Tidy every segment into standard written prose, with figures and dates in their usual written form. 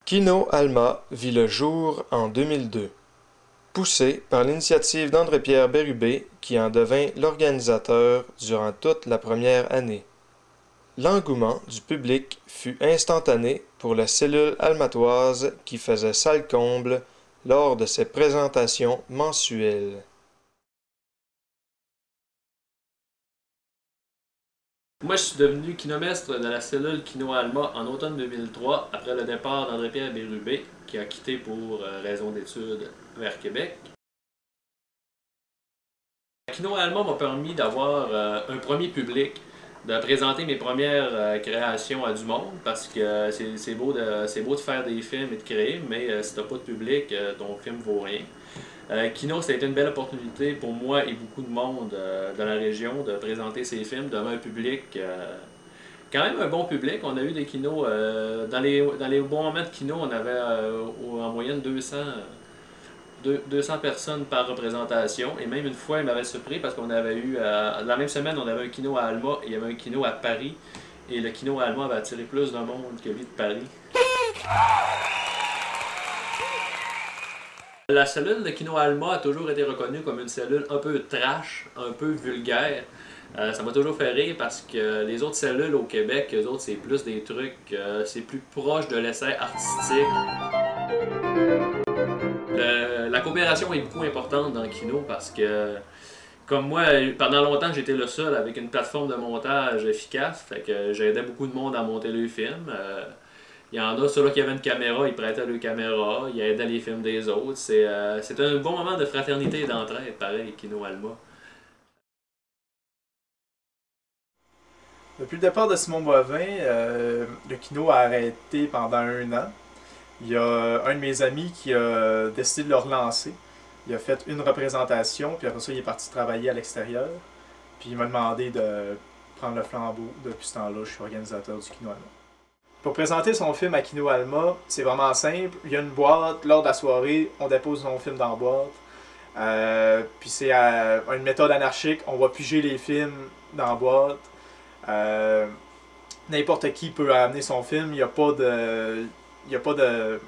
Kino Alma vit le jour en 2002, poussé par l'initiative d'André-Pierre Bérubé qui en devint l'organisateur durant toute la première année. L'engouement du public fut instantané pour la cellule almatoise qui faisait salle comble lors de ses présentations mensuelles. Moi, je suis devenu kinomestre de la cellule Kino Alma en automne 2003, après le départ d'André-Pierre Bérubé, qui a quitté pour raison d'études vers Québec. Kino Alma m'a permis d'avoir un premier public, de présenter mes premières créations à du monde, parce que c'est beau de faire des films et de créer, mais si t'as pas de public, ton film vaut rien. Kino, ça a été une belle opportunité pour moi et beaucoup de monde de la région de présenter ces films devant un public, quand même un bon public. On a eu des kinos, dans les bons moments de kino, on avait en moyenne 200 personnes par représentation. Et même une fois, il m'avait surpris parce qu'on avait eu, la même semaine, on avait un kino à Alma et il y avait un kino à Paris. Et le kino à Alma avait attiré plus de monde que lui de Paris. La cellule de Kino Alma a toujours été reconnue comme une cellule un peu trash, un peu vulgaire. Ça m'a toujours fait rire parce que les autres cellules au Québec, eux autres, c'est plus des trucs, c'est plus proche de l'essai artistique. La coopération est beaucoup importante dans Kino parce que, comme moi, pendant longtemps, j'étais le seul avec une plateforme de montage efficace. Fait que j'aidais beaucoup de monde à monter le film. Il y en a, ceux-là qui avaient une caméra, ils prêtaient leur caméra, ils aidaient les films des autres. C'est un bon moment de fraternité et d'entraide, pareil, Kino Alma. Depuis le départ de Simon Boivin, le kino a arrêté pendant 1 an. Il y a un de mes amis qui a décidé de le relancer. Il a fait une représentation, puis après ça, il est parti travailler à l'extérieur. Puis il m'a demandé de prendre le flambeau. Depuis ce temps-là, je suis organisateur du Kino Alma. Pour présenter son film à Kino Alma, c'est vraiment simple. Il y a une boîte, lors de la soirée, on dépose son film dans la boîte. Puis c'est une méthode anarchique, on va piger les films dans la boîte. N'importe qui peut amener son film, il n'y a pas de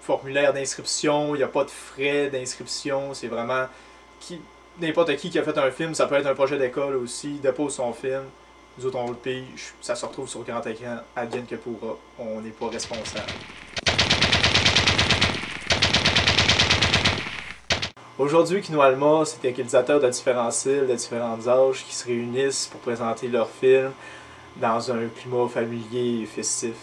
formulaire d'inscription, il n'y a pas de frais d'inscription, c'est vraiment n'importe qui a fait un film, ça peut être un projet d'école aussi, dépose son film, nous autres on le paye, ça se retrouve sur grand écran, advienne que pourra, on n'est pas responsable. Aujourd'hui, Kino Alma, c'est des réalisateurs de différents styles, de différents âges qui se réunissent pour présenter leurs films dans un climat familier et festif.